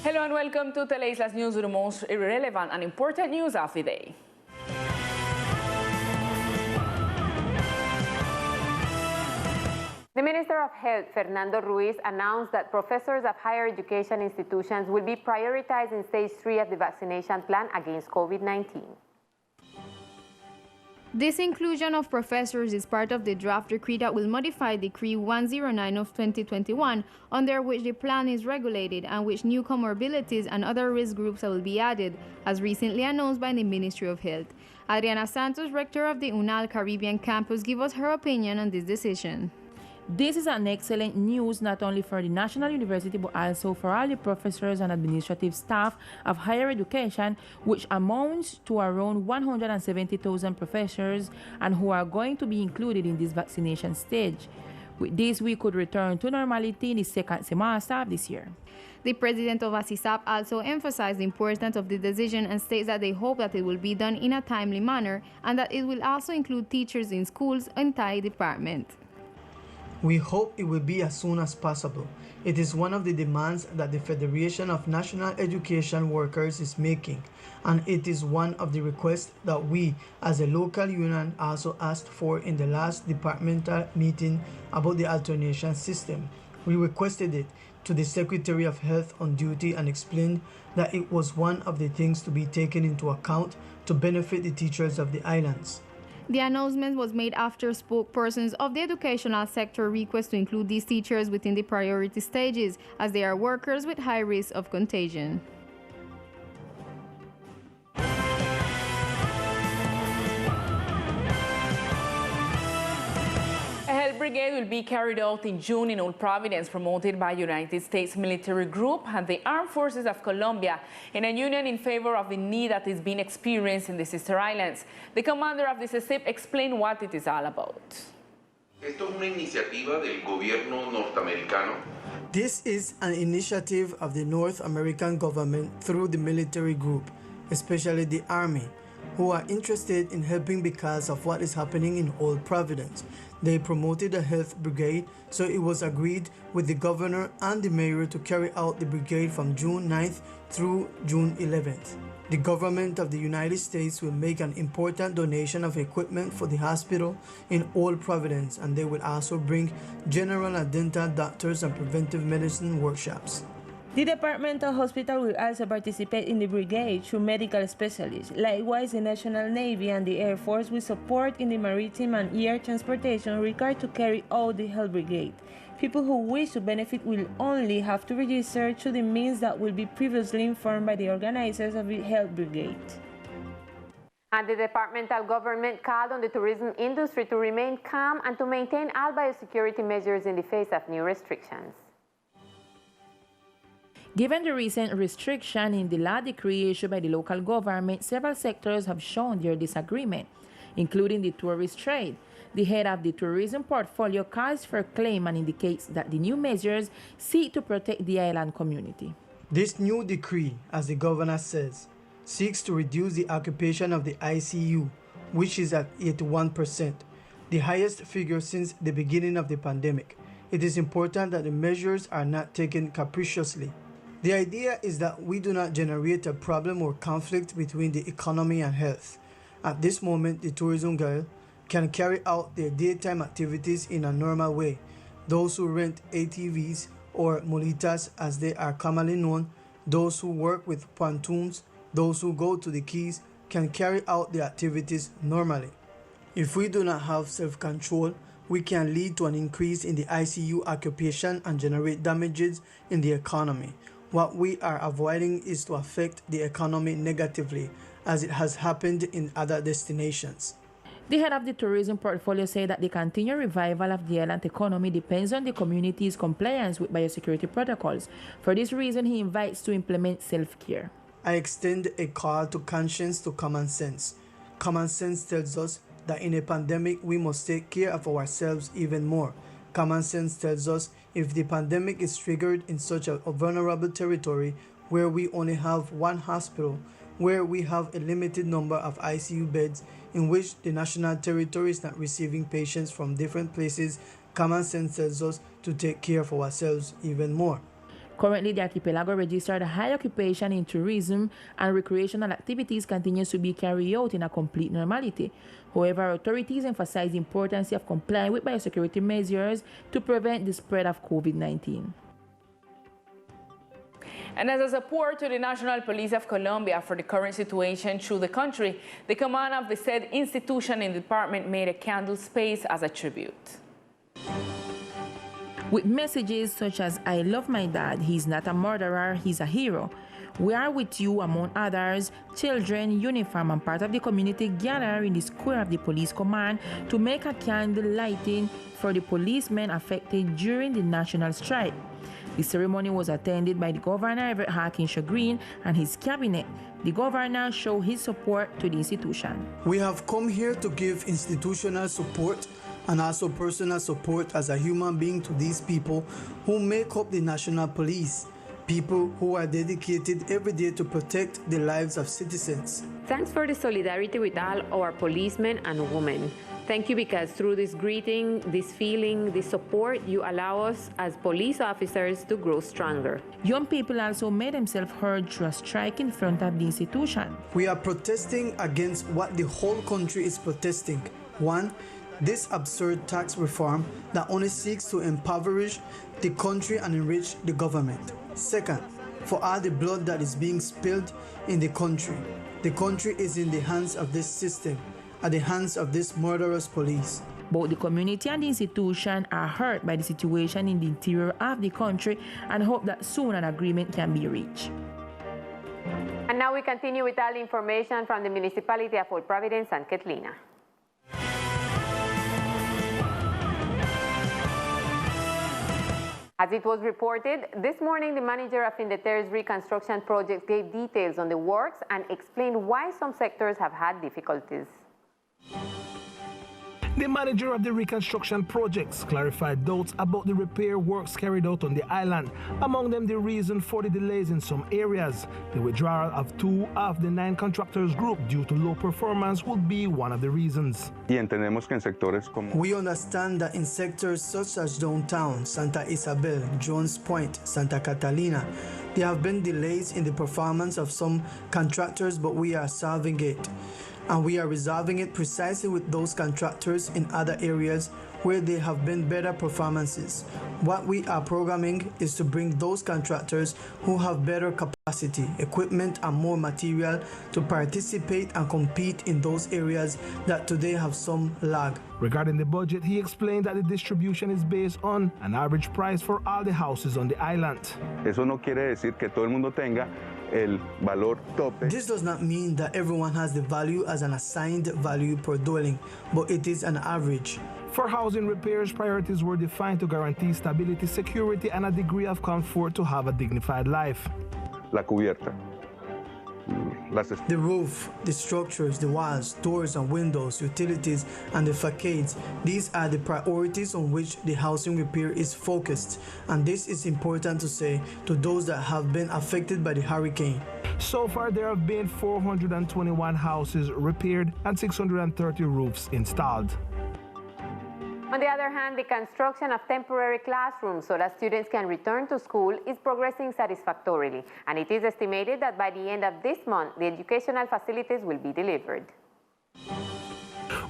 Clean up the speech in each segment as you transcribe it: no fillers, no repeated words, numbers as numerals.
Hello and welcome to Teleislas News with the most irrelevant and important news of the day. The Minister of Health, Fernando Ruiz, announced that professors of higher education institutions will be prioritized in Stage 3 of the vaccination plan against COVID-19. This inclusion of professors is part of the draft decree that will modify Decree 109 of 2021, under which the plan is regulated and which new comorbidities and other risk groups will be added, as recently announced by the Ministry of Health. Adriana Santos, rector of the UNAL Caribbean campus, gives us her opinion on this decision. This is an excellent news not only for the National University but also for all the professors and administrative staff of higher education, which amounts to around 170,000 professors and who are going to be included in this vaccination stage. With this, we could return to normality in the second semester of this year. The president of ASISAP also emphasized the importance of the decision and states that they hope that it will be done in a timely manner and that it will also include teachers in schools and entire department. We hope it will be as soon as possible. It is one of the demands that the Federation of National Education Workers is making, and it is one of the requests that we as a local union also asked for in the last departmental meeting about the alternation system. We requested it to the Secretary of Health on duty and explained that it was one of the things to be taken into account to benefit the teachers of the islands. The announcement was made after spokespersons of the educational sector request to include these teachers within the priority stages, as they are workers with high risk of contagion. A health brigade will be carried out in June in Old Providence, promoted by United States military group and the Armed Forces of Colombia in a union in favor of the need that is being experienced in the sister islands. The commander of the CECIP explained what it is all about. Esto es una iniciativa del gobierno norteamericano. This is an initiative of the North American government through the military group, especially the Army, who are interested in helping because of what is happening in Old Providence. They promoted a health brigade, so it was agreed with the governor and the mayor to carry out the brigade from June 9th through June 11th. The government of the United States will make an important donation of equipment for the hospital in Old Providence, and they will also bring general and dental doctors and preventive medicine workshops. The departmental hospital will also participate in the brigade through medical specialists. Likewise, the National Navy and the Air Force will support in the maritime and air transportation required to carry out the health brigade. People who wish to benefit will only have to register through the means that will be previously informed by the organizers of the health brigade. And the departmental government called on the tourism industry to remain calm and to maintain all biosecurity measures in the face of new restrictions. Given the recent restriction in the law decree issued by the local government, several sectors have shown their disagreement, including the tourist trade. The head of the tourism portfolio calls for claim and indicates that the new measures seek to protect the island community. This new decree, as the governor says, seeks to reduce the occupation of the ICU, which is at 81%, the highest figure since the beginning of the pandemic. It is important that the measures are not taken capriciously. The idea is that we do not generate a problem or conflict between the economy and health. At this moment, the tourism guild can carry out their daytime activities in a normal way. Those who rent ATVs or mulitas as they are commonly known, those who work with pontoons, those who go to the quays can carry out their activities normally. If we do not have self-control, we can lead to an increase in the ICU occupation and generate damages in the economy. What we are avoiding is to affect the economy negatively, as it has happened in other destinations. The head of the tourism portfolio said that the continued revival of the island economy depends on the community's compliance with biosecurity protocols. For this reason, he invites to implement self-care. I extend a call to conscience, to common sense. Common sense tells us that in a pandemic we must take care of ourselves even more. Common sense tells us if the pandemic is triggered in such a vulnerable territory where we only have one hospital, where we have a limited number of ICU beds, in which the national territory is not receiving patients from different places, common sense tells us to take care of ourselves even more. Currently, the archipelago registered a high occupation in tourism, and recreational activities continues to be carried out in a complete normality. However, authorities emphasize the importance of complying with biosecurity measures to prevent the spread of COVID-19. And as a support to the National Police of Colombia for the current situation through the country, the command of the said institution and department made a candle space as a tribute. With messages such as, "I love my dad, he's not a murderer, he's a hero. We are with you," among others, children, uniform, and part of the community gather in the square of the police command to make a candle lighting for the policemen affected during the national strike. The ceremony was attended by the Governor Everett Harkinshaw Green and his cabinet. The governor showed his support to the institution. We have come here to give institutional support and also personal support as a human being to these people who make up the National Police, people who are dedicated every day to protect the lives of citizens. Thanks for the solidarity with all our policemen and women. Thank you because through this greeting, this feeling, this support, you allow us as police officers to grow stronger. Young people also made themselves heard through a strike in front of the institution. We are protesting against what the whole country is protesting. One, this absurd tax reform that only seeks to impoverish the country and enrich the government. Second, for all the blood that is being spilled in the country. The country is in the hands of this system, at the hands of this murderous police. Both the community and the institution are hurt by the situation in the interior of the country and hope that soon an agreement can be reached. And now we continue with all the information from the municipality of Old Providence and Catlina. As it was reported, this morning the manager of FINDETER's reconstruction project gave details on the works and explained why some sectors have had difficulties. The manager of the reconstruction projects clarified doubts about the repair works carried out on the island. Among them, the reason for the delays in some areas. The withdrawal of 2 of the 9 contractors group due to low performance would be one of the reasons. We understand that in sectors such as downtown, Santa Isabel, Jones Point, Santa Catalina, there have been delays in the performance of some contractors, but we are solving it. And we are resolving it precisely with those contractors in other areas where there have been better performances. What we are programming is to bring those contractors who have better capacity, equipment, and more material to participate and compete in those areas that today have some lag. Regarding the budget, he explained that the distribution is based on an average price for all the houses on the island. Eso no quiere decir que todo el mundo tenga el valor tope. This does not mean that everyone has the value as an assigned value per dwelling, but it is an average. For housing repairs, priorities were defined to guarantee stability, security, and a degree of comfort to have a dignified life. La cubierta. The roof, the structures, the walls, doors and windows, utilities, and the facades. These are the priorities on which the housing repair is focused. And this is important to say to those that have been affected by the hurricane. So far, there have been 421 houses repaired and 630 roofs installed. On the other hand, the construction of temporary classrooms so that students can return to school is progressing satisfactorily, and it is estimated that by the end of this month, the educational facilities will be delivered.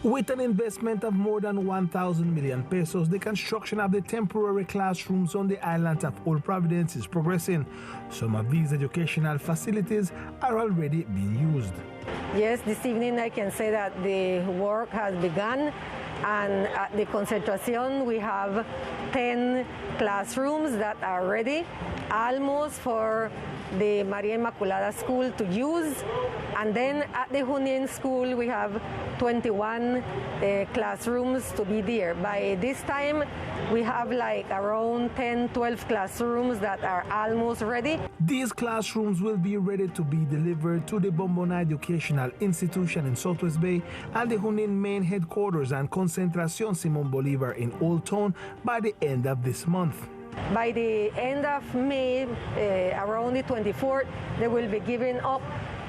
With an investment of more than 1,000 million pesos, the construction of the temporary classrooms on the island of Old Providence is progressing. Some of these educational facilities are already being used. Yes, this evening I can say that the work has begun. And at the Concentración, we have 10 classrooms that are ready, almost for the Maria Inmaculada School to use. And then at the Junín School, we have 21 classrooms to be there. By this time, we have like around 10, 12 classrooms that are almost ready. These classrooms will be ready to be delivered to the Bombona Educational Institution in Southwest Bay and the Junín main headquarters and Concentración Simón Bolívar in Old Town by the end of this month. By the end of May, around the 24th, they will be giving up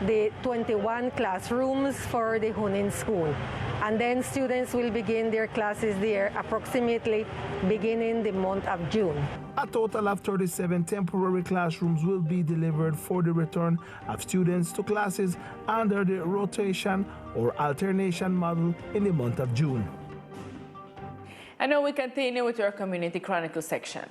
the 21 classrooms for the Junín School. and then students will begin their classes there approximately beginning the month of June. A total of 37 temporary classrooms will be delivered for the return of students to classes under the rotation or alternation model in the month of June. And now we continue with our Community Chronicles section.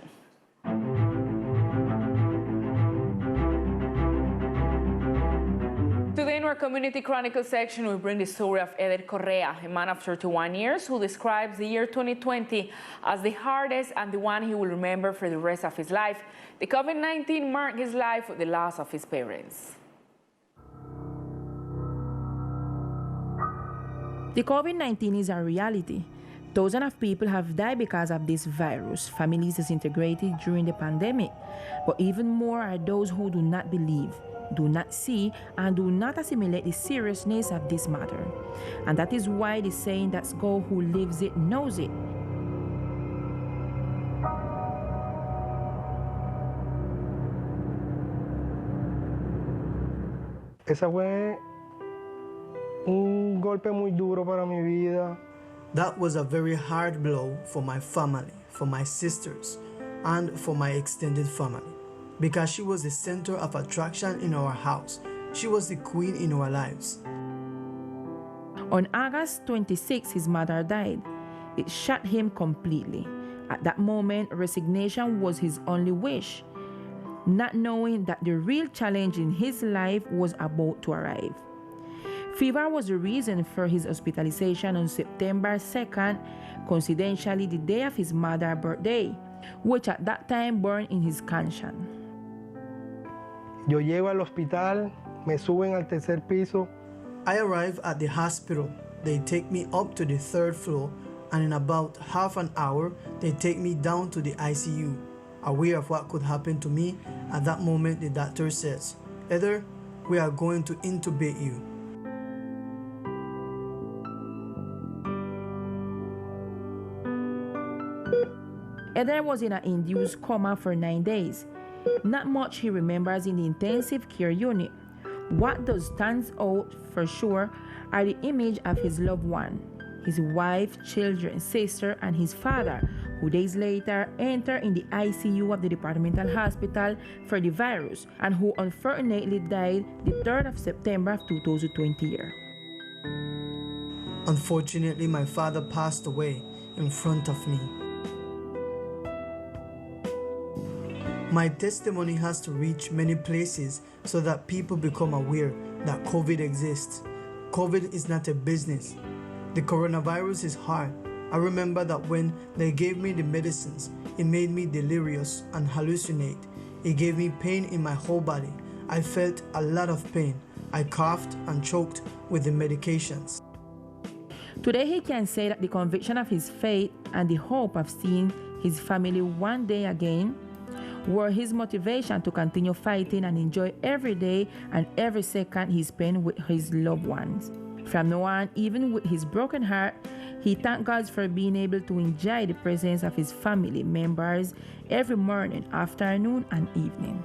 Today in our Community Chronicles section, we bring the story of Eder Correa, a man of 31 years who describes the year 2020 as the hardest and the one he will remember for the rest of his life. The COVID-19 marked his life with the loss of his parents. The COVID-19 is a reality. Thousands of people have died because of this virus. Families disintegrated during the pandemic. But even more are those who do not believe, do not see, and do not assimilate the seriousness of this matter. And that is why the saying that's go who lives it knows it. Esa fue un golpe muy duro para mi vida. That was a very hard blow for my family, for my sisters, and for my extended family. Because she was the center of attraction in our house. She was the queen in our lives. On August 26, his mother died. It shut him completely. At that moment, resignation was his only wish, not knowing that the real challenge in his life was about to arrive. Fever was the reason for his hospitalization on September 2nd, coincidentally the day of his mother's birthday, which at that time burned in his conscience. Yo llego al hospital, me suben al tercer piso. I arrive at the hospital. They take me up to the 3rd floor, and in about half an hour, they take me down to the ICU. Aware of what could happen to me, at that moment the doctor says, "Eder, we are going to intubate you." Eder was in an induced coma for 9 days. Not much he remembers in the intensive care unit. What does stand out for sure are the image of his loved one, his wife, children, sister, and his father, who days later entered in the ICU of the departmental hospital for the virus, and who unfortunately died the 3rd of September of 2020 year. Unfortunately, my father passed away in front of me. My testimony has to reach many places so that people become aware that COVID exists. COVID is not a business. The coronavirus is hard. I remember that when they gave me the medicines, it made me delirious and hallucinate. It gave me pain in my whole body. I felt a lot of pain. I coughed and choked with the medications. Today he can say that the conviction of his faith and the hope of seeing his family one day again were his motivation to continue fighting and enjoy every day and every second he spent with his loved ones. From now on, even with his broken heart, he thanked God for being able to enjoy the presence of his family members every morning, afternoon, and evening.